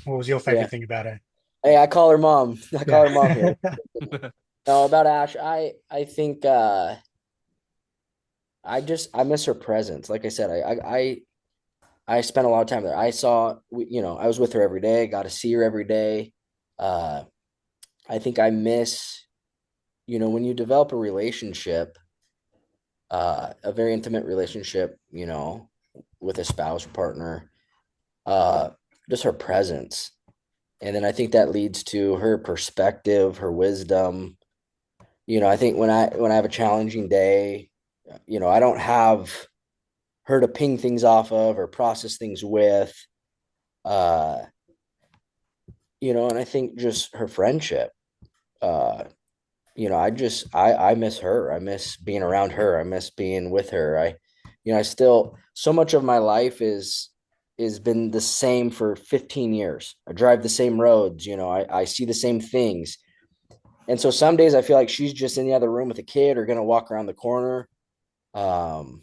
What was your Yeah. favorite thing about her? Hey, I call her mom. I call her mom here. Yeah. No, about Ash, I think I miss her presence. Like I said, I spent a lot of time there. I was with her every day, got to see her every day. Uh, I think I miss, when you develop a relationship, a very intimate relationship, with a spouse or partner, uh, just her presence. And then I think that leads to her perspective, her wisdom. I think when I have a challenging day, I don't have her to ping things off of or process things with. Uh, and I think just her friendship. Uh, I miss her. I miss being around her. I miss being with her. I still, so much of my life is been the same for 15 years. I drive the same roads, I see the same things. And so some days I feel like she's just in the other room with a kid or gonna walk around the corner. Um,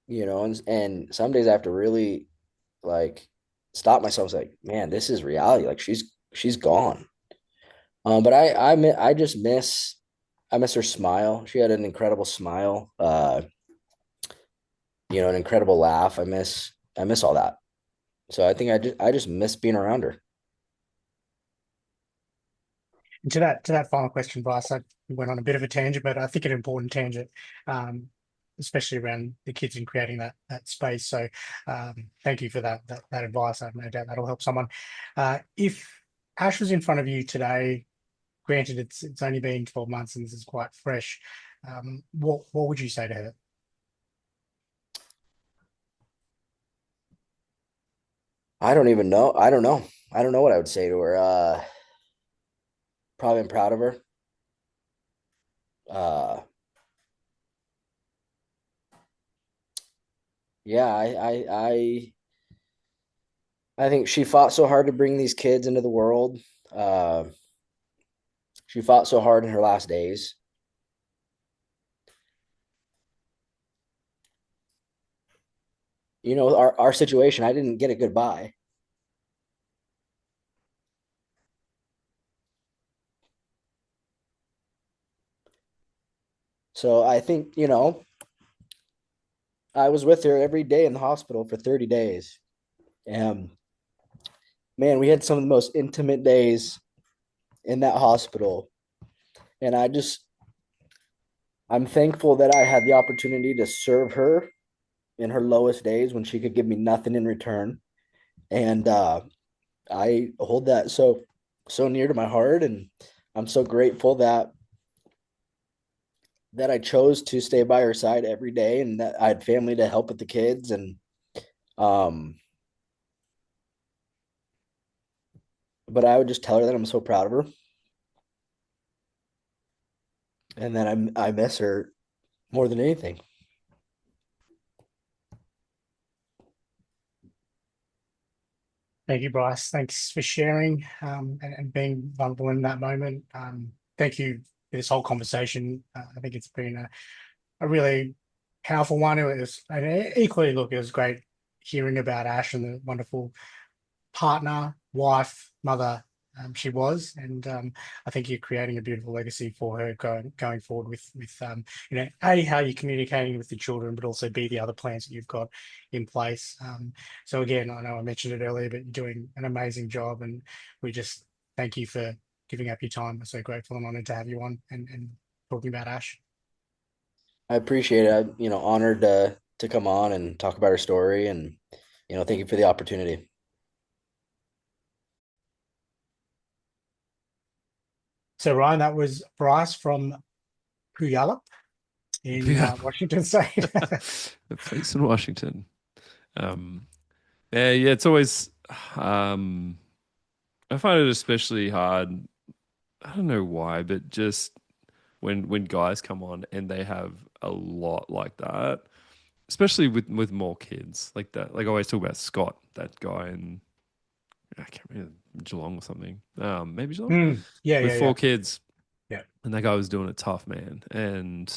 and some days I have to really like stop myself and say, man, this is reality. Like she's gone. But I just I miss her smile. She had an incredible smile. An incredible laugh. I miss all that. So I think I just miss being around her. And to that final question, Bryce, I went on a bit of a tangent, but I think an important tangent, um, especially around the kids and creating that space. So thank you for that advice. I have no doubt that'll help someone. If Ash was in front of you today, granted it's only been 12 months and this is quite fresh, what would you say to her? I don't even know. I don't know. I don't know what I would say to her. Probably I'm proud of her. Uh, yeah, I think she fought so hard to bring these kids into the world. Uh, she fought so hard in her last days. Our situation, I didn't get a goodbye. So I think, I was with her every day in the hospital for 30 days. And man, we had some of the most intimate days in that hospital. And I'm thankful that I had the opportunity to serve her in her lowest days when she could give me nothing in return. And I hold that so near to my heart. And I'm so grateful that I chose to stay by her side every day and that I had family to help with the kids. And um but I would just tell her that I'm so proud of her and that I miss her more than anything. Thank you, Bryce. Thanks for sharing and being vulnerable in that moment. Thank you for this whole conversation. I think it's been a really powerful one. It was, and equally, look, it was great hearing about Ash and the wonderful partner, wife, mother she was, and I think you're creating a beautiful legacy for her going forward with a how you're communicating with the children, but also b the other plans that you've got in place. So again, I know I mentioned it earlier, but you're doing an amazing job, and we just thank you for giving up your time. We're so grateful and honored to have you on and talking about Ash. I appreciate it. I'm, honored to come on and talk about her story and thank you for the opportunity. So Ryan, that was Bryce from Puyallup in Yeah. Washington State. The place in Washington. Yeah, it's always I find it especially hard. I don't know why, but just when guys come on and they have a lot like that, especially with more kids like that. Like I always talk about Scott, that guy in I can't remember, Geelong or something. Maybe Geelong Yeah, with yeah, four yeah. kids. Yeah. And that guy was doing it tough, man. And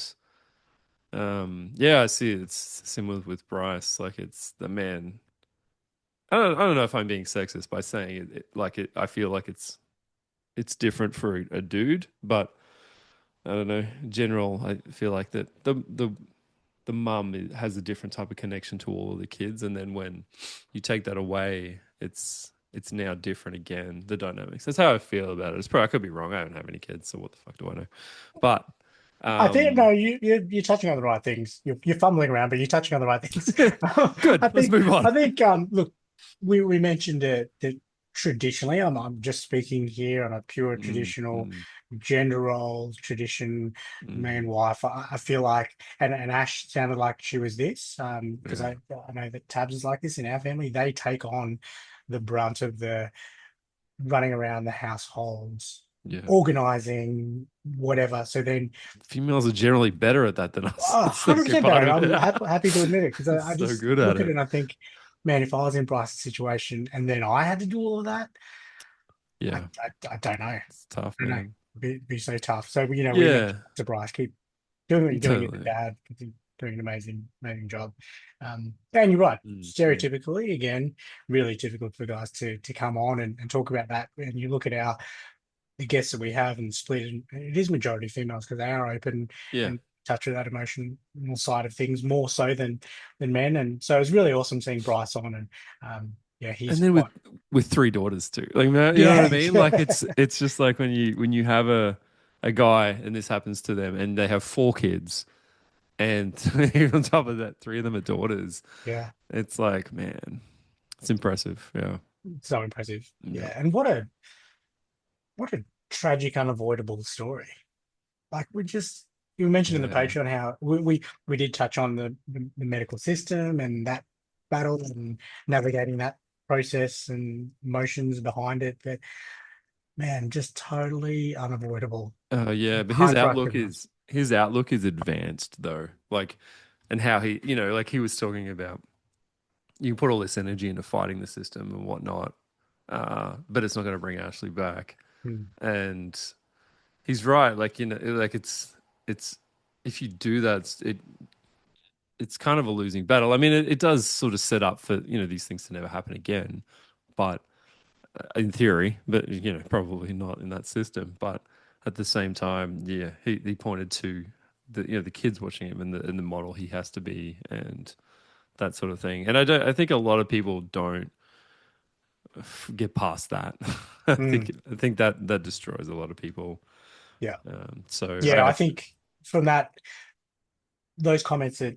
yeah, I see it's similar with Bryce. Like it's the man. I don't know if I'm being sexist by saying it. I feel like it's different for a dude, but I don't know. In general, I feel like that the mum has a different type of connection to all of the kids, and then when you take that away, it's now different again. The dynamics. That's how I feel about it. It's probably I could be wrong. I don't have any kids, so what the fuck do I know? But I think no, you're touching on the right things. You're fumbling around, but you're touching on the right things. I good. Let's think move on. I think look, we mentioned that traditionally, I'm just speaking here on a pure traditional gender roles, tradition, man, wife. I feel like, and Ash sounded like she was this, because I know that Tabs is like this in our family. They take on the brunt of the running around the households, Yeah. organizing, whatever. So then, Females are generally better at that than us. oh, That's the good 100% though. part of I'm it. happy to admit it because I So just good at look at it. it and I think, man, if I was in Bryce's situation and then I had to do all of that, Yeah, I don't know. I it's tough, don't know. man. Be so tough. So, we Yeah, mentioned to Bryce, keep doing what you're doing as a totally. dad, doing an amazing job. And you're right. Mm. Stereotypically, again, really difficult for guys to come on and talk about that. And you look at the guests that we have and split, and it is majority females because they are open Yeah. and touch with that emotional side of things more so than men. And so it's really awesome seeing Bryce on, and yeah, he's And then quite with three daughters too. Like man, you know what I yeah, mean? Like it's just like when you have a guy and this happens to them and they have four kids and on top of that, three of them are daughters. yeah, It's like, man, it's impressive. Yeah. so impressive. Yeah. Yeah, and what a tragic, unavoidable story. Like you mentioned in the Yeah. Patreon how we did touch on the medical system and that battle and navigating that process and emotions behind it. But man, just totally unavoidable. Yeah, but Hard for us to his outlook is advanced though. Like and how he, like he was talking about you can put all this energy into fighting the system and whatnot, but it's not going to bring Ashley back. Hmm. And he's right. Like like it's if you do that, it's kind of a losing battle. I mean, it does sort of set up for these things to never happen again, but in theory, but probably not in that system. But at the same time, yeah, he pointed to the kids watching him and the model he has to be and that sort of thing. And I think a lot of people don't get past that. Hmm. I think that destroys a lot of people. Yeah. So Yeah, I think from those comments that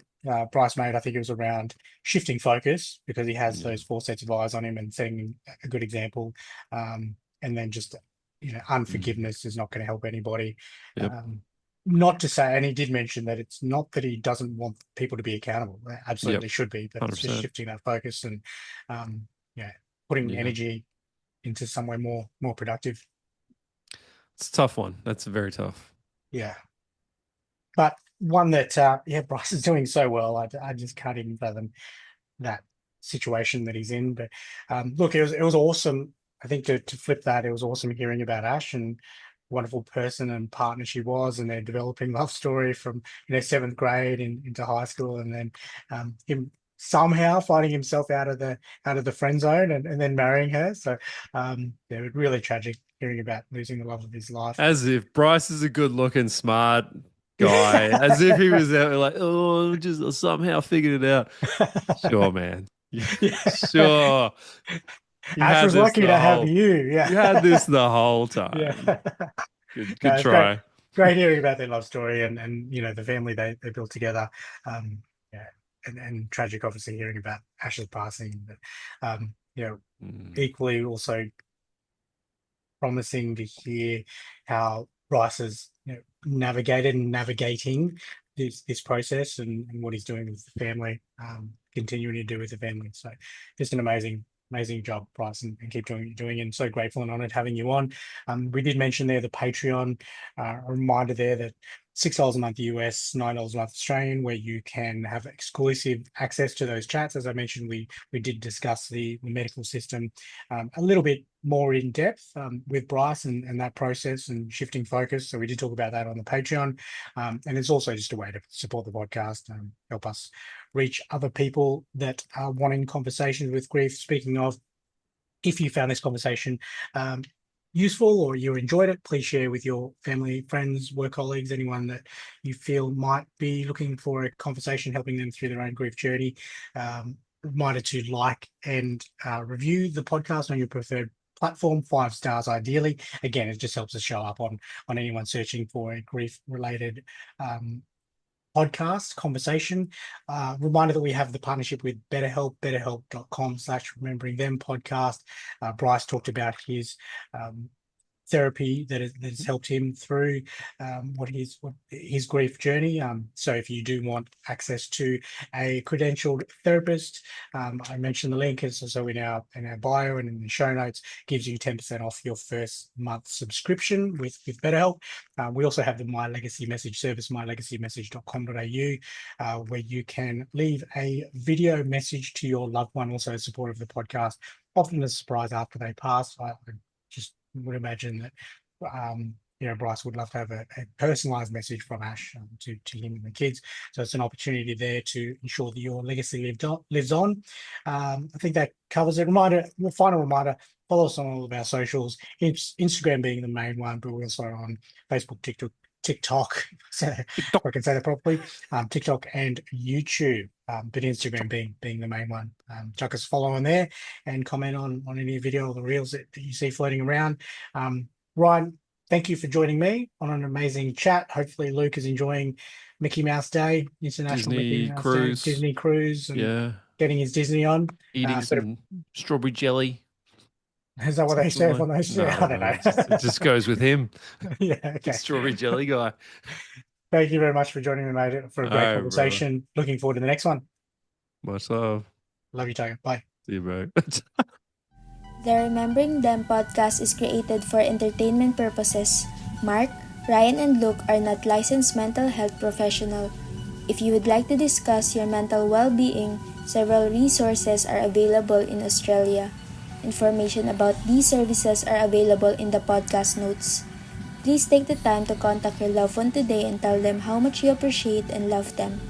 Bryce made, I think it was around shifting focus because he has yeah, those four sets of eyes on him and setting a good example. And then just, unforgiveness is not going to help anybody. yep, Not to say, and he did mention that it's not that he doesn't want people to be accountable. They yep, absolutely should be, but it's just 100%. shifting that focus and, yeah, putting Yeah, energy into somewhere more productive. it's a tough one. That's very tough. Yeah. But one that, yeah, Bryce is doing so well. I just can't even fathom that situation that he's in. But look, it was awesome. I think to flip that, it was awesome hearing about Ash and wonderful person and partner she was, and their developing love story from seventh grade into high school, and then him somehow finding himself out of the friend zone and then marrying her. So yeah, it really tragic hearing about losing the love of his life. As if Bryce is a good-looking, smart guy. As if he was out like, oh, just somehow figured it out. Sure, man. Yeah. Sure. You Ash had was this lucky the to have whole. you. Yeah. You had this the whole Yeah. time. Good, No, good it's great. try. Great hearing about their love story and the family they built together. Yeah. And tragic obviously hearing about Ash's passing. But equally also promising to hear how Bryce has navigated and navigating this process and what he's doing with the family, continuing to do with the family. So just an amazing job, Bryce, and keep doing what you're doing. And so grateful and honored having you on. We did mention there the Patreon, a reminder there that $6 a month US, $9 a month Australian, where you can have exclusive access to those chats. As I mentioned, we did discuss the medical system a little bit more in depth with Bryce and that process and shifting focus. So we did talk about that on the Patreon. And it's also just a way to support the podcast and help us reach other people that are wanting conversations with grief. Speaking of, if you found this conversation useful or you enjoyed it, please share with your family, friends, work colleagues, anyone that you feel might be looking for a conversation, helping them through their own grief journey. Reminder to like and review the podcast on your preferred platform, 5 stars ideally. Again, it just helps us show up on anyone searching for a grief related podcast conversation. Reminder that we have the partnership with BetterHelp, betterhelp.com/remembering them podcast. Bryce talked about his therapy that has helped him through what his grief journey. So if you do want access to a credentialed therapist, I mentioned the link is also in our bio and in the show notes, gives you 10% off your first month subscription with BetterHelp. We also have the My Legacy Message service, mylegacymessage.com.au, where you can leave a video message to your loved one, also in support of the podcast, often a surprise after they pass. I just would imagine that Bryce would love to have a personalized message from Ash to him and the kids. So it's an opportunity there to ensure that your legacy lives on. I think that covers it. Final reminder, follow us on all of our socials, Instagram being the main one, but we're also on Facebook, TikTok, if I can say that properly, TikTok and YouTube, but Instagram being the main one. Chuck us a follow on there and comment on any video or the reels that you see floating around. Ryan, thank you for joining me on an amazing chat. Hopefully Luke is enjoying Mickey Mouse Day, International Disney Mickey Mouse cruise. Day, Disney cruise, and getting his Disney on. Eating some strawberry jelly. Is that what they serve on those? Yeah, I don't know. It just goes with him. Yeah, okay. Strawberry jelly guy. Thank you very much for joining me, mate, for a great conversation. Brother. Looking forward to the next one. Much love. Love you, Tiger. Bye. See you, bro. The Remembering Them podcast is created for entertainment purposes. Mark, Ryan, and Luke are not licensed mental health professionals. If you would like to discuss your mental well-being, several resources are available in Australia. Information about these services are available in the podcast notes. Please take the time to contact your loved one today and tell them how much you appreciate and love them.